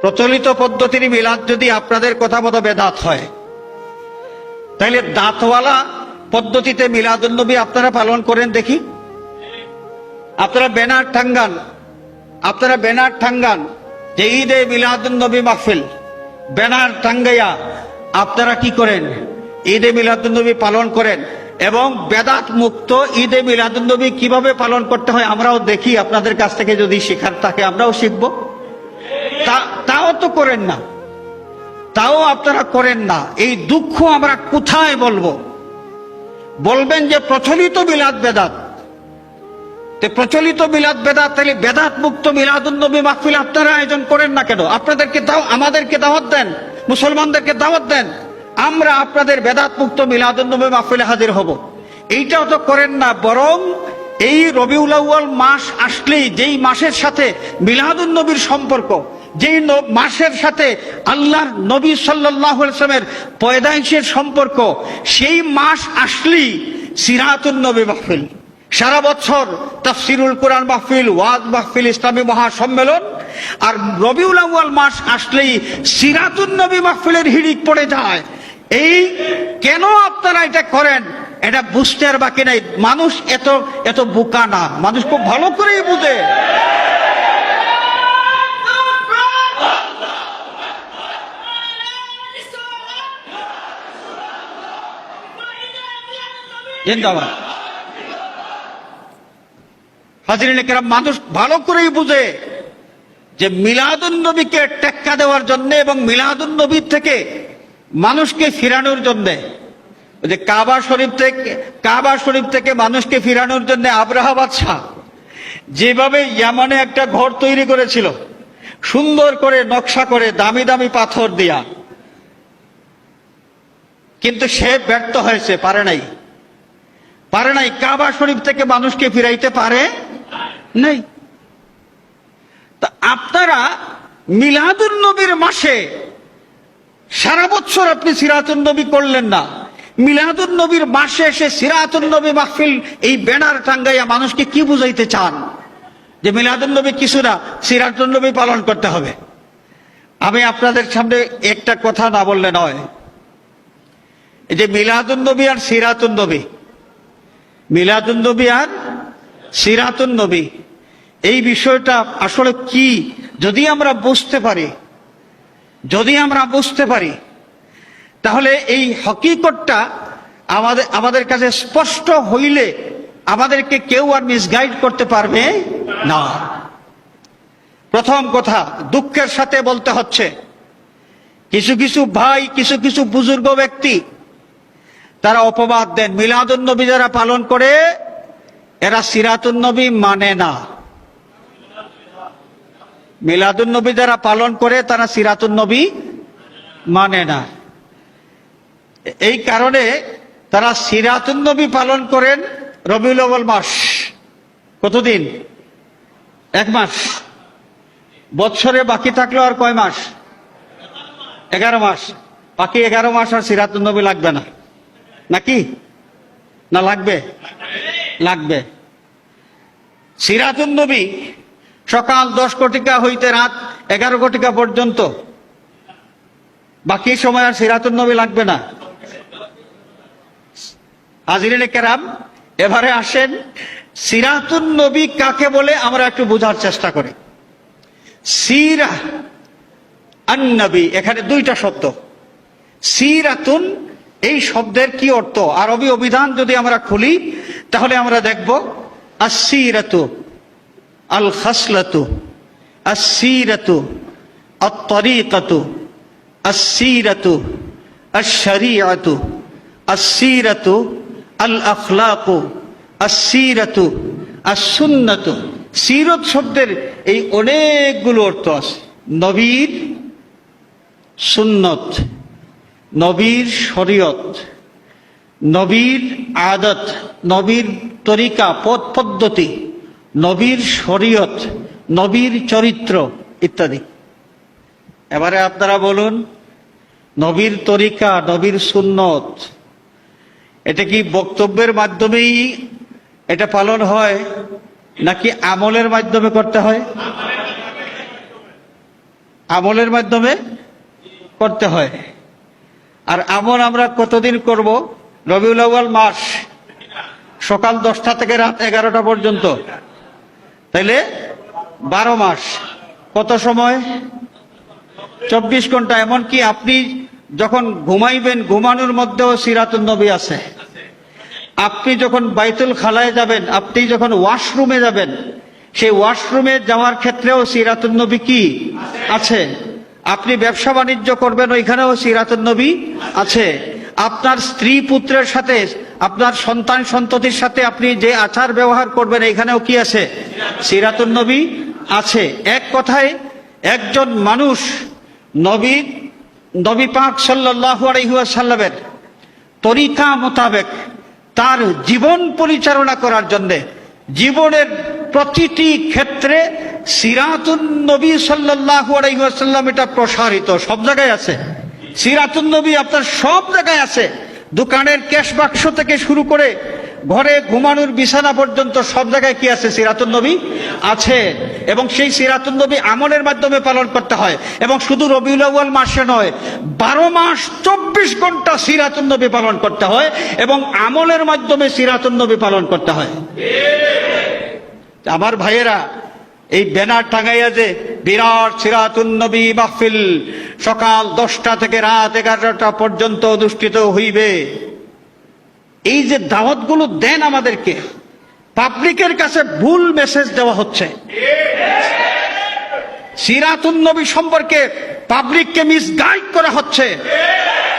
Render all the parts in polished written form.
প্রচলিত পদ্ধতির মিলাদ যদি আপনাদের কথা মতো বেদাত হয়, তাহলে দাঁতওয়ালা পদ্ধতিতে মিলাদুন্নবী আপনারা পালন করেন দেখি। আপনারা ব্যানার টাঙ্গান যে ঈদে মিলাদুন্নবী মাহফিল, ব্যানার টাঙ্গাইয়া আপনারা কি করেন? ঈদে মিলাদুন্নবী পালন করেন। এবং বেদাত মুক্ত ঈদে মিলাদুন্নবী কিভাবে পালন করতে হয় আমরাও দেখি, আপনাদের কাছ থেকে যদি শেখার থাকে আমরাও শিখব। তাও তো করেন না, তাও আপনারা করেন না। এই দুঃখ আমরা কোথায় বলবো? বলবেন যে প্রচলিত মিলাদ বেদাত। প্রচলিত মিলাদ বেদাত, তাহলে বেদাত মুক্ত মিলাদুন্নবী মাহফিল আপনারা আয়োজন করেন না কেন? আমাদেরকে দাওয়াত দেন, মুসলমানদেরকে দাওয়াত দেন, আমরা আপনাদের বেদাত মুক্ত মিলাদুন্নবী মাহফিলে হাজির হব। এইটাও তো করেন না। বরং এই রবিউল আউয়াল মাস আসলেই, যেই মাসের সাথে মিলাদুন্নবীর সম্পর্ক, যেই মাসের সাথে আল্লাহর নবী সাল্লাল্লাহু আলাইহি ওয়াসাল্লামের পয়দাইশের সম্পর্ক, সেই মাস আসলেই সিরাতুন্নবী মাহফিল, সারা বছর তাফসিরুল কোরআন মাহফিল, ওয়াজ মাহফিল, ইসলামী মহাসম্মেলন। আর রবিউল আউয়াল মাস আসলেই সিরাতুন্নবী মাহফিলের হিড়িক পড়ে যায়। এই কেন আপনারা এটা করেন এটা বুঝতে আর বাকি নাই। মানুষ এত বোকা না, মানুষ খুব ভালো করেই বুঝে। জিন্দাবাদ। হাজিরিনে কেরাম, মানুষ ভালো করেই বুঝে যে মিলাদুন্নবীকে টেক্কা দেওয়ার জন্য এবং মিলাদুন্নবীর থেকে মানুষকে ফিরানোর জন্য, যে কাবা শরীফ থেকে মানুষকে ফিরানোর জন্য আব্রাহা বাদশাহ যেভাবে ইয়ামানে একটা ঘর তৈরি করেছিল, সুন্দর করে নকশা করে, দামি দামি পাথর দিয়া, কিন্তু সে ব্যর্থ হয়েছে, পারে নাই। কাবা শরীফ থেকে মানুষকে ফিরাইতে পারে নাই। তা আপনারা মিলাদুন্নবীর মাসে সারা বছর আপনি সিরাতুন্নবী করলেন না, মিলাদুন্নবীর মাসে এসে সিরাতুন্নবী মাহফিল এই ব্যানার টাঙ্গাইয়া মানুষকে কি বুঝাইতে চান? যে মিলাদুন্নবী কিছু না, সিরাতুন্নবী পালন করতে হবে। আমি আপনাদের সামনে একটা কথা না বললে নয়। এই যে মিলাদুন্নবী আর সিরাতুন্নবী, মিলাদুন্নবী আর সিরাতুন্নবী, এই বিষয়টা আসলে কি যদি আমরা বুঝতে পারি, তাহলে এই হকিকতটা আমাদের কাছে স্পষ্ট হইলে আমাদেরকে কেউ আর মিসগাইড করতে পারবে না। প্রথম কথা, দুঃখের সাথে বলতে হচ্ছে, কিছু ভাই, কিছু বুজুর্গ ব্যক্তি তারা অপবাদ দেন, মিলাদুন্নবী যারা পালন করে এরা সিরাতুন্নবী মানে না। মিলাদুন্নবী যারা পালন করে তারা সিরাতুন্নবী মানে না। এই কারণে তারা সিরাতুন্নবী পালন করেন রবিউল আউয়াল মাস। কতদিন? 1 মাস। বছরে বাকি থাকলো আর কয় মাস? 11 মাস। বাকি 11 মাস আর সিরাতুন্নবী লাগবে না, নাকি? না লাগবে? লাগবে। সিরাতুন্নবী সকাল 10 ঘটিকা হইতে রাত 11 ঘটিকা পর্যন্ত, বাকি সময় আর সিরাতুন্নবী লাগবে না। হাজিরিনে কেরাম, এবারে আসেন সিরাতুন্নবী কাকে বলে আমরা একটু বোঝার চেষ্টা করি। সিরা আন-নবী, এখানে 2টা শব্দ। সিরাতুন, এই শব্দের কি অর্থ? আরবি অভিধান যদি আমরা খুলি তাহলে আমরা দেখব আস-সিরাতু আল খাসলাতু, আস-সিরাতু আত-তরিকাতু, আস-সিরাতু আশ-শরীআতু, আস-সিরাতু আল আখলাকু, আস-সিরাতু আস-সুন্নাতু। সিরত শব্দের এই অনেকগুলো অর্থ আছে। নবীর সুন্নত, নবীর শরীয়ত, নবীর আদত, নবীর তরিকা, পথ পদ্ধতি, নবীর শরীয়ত, নবীর চরিত্র ইত্যাদি। এবারে আপনারা বলুন, নবীর তরিকা, নবীর সুন্নত, এটা কি বক্তব্যের মাধ্যমেই এটা পালন হয় নাকি আমলের মাধ্যমে করতে হয়? আমলের মাধ্যমে করতে হয়। আর আমল আমরা কতদিন করব? রবিউল আউয়াল মাস, সকাল 10টা থেকে রাত 11টা পর্যন্ত, তাইলে 12 মাস। কত সময়? 24 ঘন্টা। এমনকি আপনি যখন ঘুমাইবেন, ঘুমানোর মধ্যেও সিরাতুন নবী আছে। আপনি যখন বাইতুল খালায় যাবেন, আপনি যখন ওয়াশরুমে যাবেন, সেই ওয়াশরুমে যাওয়ার ক্ষেত্রেও সিরাতুন নবী কি আছে। আপনি ব্যবসা বাণিজ্য করবেন, ওইখানেও সিরাতুন নবী আছে। আপনার স্ত্রী পুত্রের সাথে, আপনার সন্তান সন্ততির সাথে আপনি যে আচার ব্যবহার করবেন, এখানেও কি আছে? সিরাতুন নবী আছে। এক কথায় একজন মানুষ নবী পাক সাল্লাল্লাহু আলাইহি ওয়াসাল্লামের তরিকা মোতাবেক তার জীবন পরিচালনা করার জন্য জীবনের প্রতিটি ক্ষেত্রে সিরাতুন নবী সাল্লাল্লাহু আলাইহি ওয়াসাল্লাম এটা প্রসারিত, সব জায়গায় আছে। সিরাতুন নবী আপনার সব জায়গায় আছে। দোকানের ক্যাশ বাক্স থেকে শুরু করে ঘরে ঘুমানোর বিছানা পর্যন্ত সব জায়গায় কি আছে? সিরাতুন নবী আছে। এবং সেই সিরাতুন নবী আমলের মাধ্যমে পালন করতে হয়। এবং শুধু রবিউল আউয়াল মাসে নয়, 12 মাস 24 ঘন্টা সিরাতুন নবী পালন করতে হয় এবং আমলের মাধ্যমে সিরাতুন নবী পালন করতে হয়। আমার ভাইয়েরা, এই ব্যানার টাঙাইয়া যে বিরাট সিরাতুন নবী মাহফিল সকাল 10টা থেকে রাত 11টা পর্যন্ত অনুষ্ঠিত হইবে, এই যে দাওয়াতগুলো দেন আমাদেরকে, পাবলিকের কাছে ভুল মেসেজ দেওয়া হচ্ছে। সিরাতুন নবী সম্পর্কে পাবলিককে মিসগাইড করা হচ্ছে।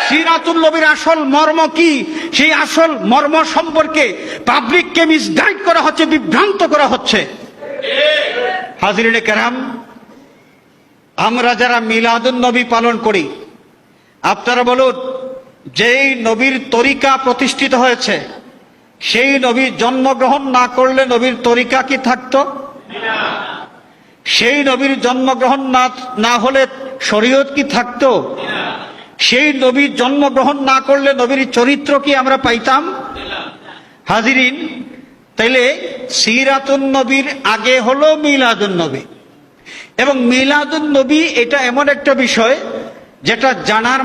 সিরাতুল নবীর আসল মর্ম কি, সেই আসল মর্ম সম্পর্কে পাবলিককে মিসগাইড করা হচ্ছে, বিভ্রান্ত করা হচ্ছে। হাজিরিনে কেরাম, আমরা যারা মিলাদুন নবী পালন করি, আপনারা বলুন, যেই নবীর তরিকা প্রতিষ্ঠিত হয়েছে, সেই নবী জন্মগ্রহণ না করলে নবীর তরিকা কি থাকতো? সেই নবীর জন্মগ্রহণ না হলে শরীয়ত কি থাকতো? সেই নবীর জন্মগ্রহণ না করলে নবীর চরিত্র কি আমরা পাইতাম? হাজিরিন, তাইলে সিরাতুন নবীর আগে হলো মিলাদুন নবী। এবং মিলাদুন নবী এটা এমন একটা বিষয় যেটা জানার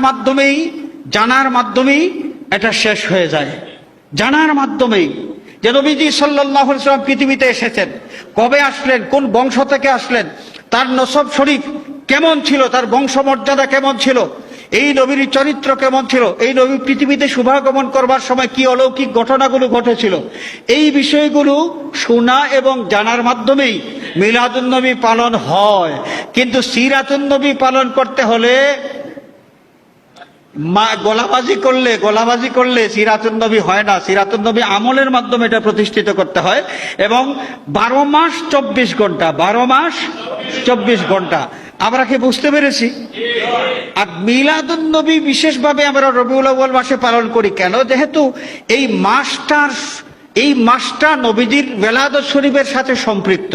মাধ্যমেই এটা শেষ হয়ে যায়। জানার মাধ্যমেই যে নবীজি সাল্লাল্লাহু আলাইহি ওয়াসাল্লাম পৃথিবীতে এসেছেন, কবে আসলেন, কোন বংশ থেকে আসলেন, তার নসব শরীফ কেমন ছিল, তার বংশমর্যাদা কেমন ছিল, এই নবীর চরিত্র কেমন ছিল, এই নবী পৃথিবীতে শুভাগমন করবার সময় কি অলৌকিক ঘটনাগুলো ঘটেছিল, এই বিষয়গুলো শোনা এবং জানার মাধ্যমেই মিলাদুন নবী পালন হয়। কিন্তু সিরাতুন নবী পালন করতে হলে গোলাবাজি করলে সিরাতুন নবী হয় না। সিরাতুন নবী আমলের মাধ্যমে এটা প্রতিষ্ঠিত করতে হয়। এবং 12 মাস 24 ঘন্টা, 12 মাস 24 ঘন্টা। আমরা কি বুঝতে পেরেছি? আর মিলাদুন নবী বিশেষভাবে আমরা রবিউল আউয়াল মাসে পালন করি কেন? যেহেতু এই মাসটা নবীজির ওয়ালাদত শরীফের সাথে সম্পৃক্ত।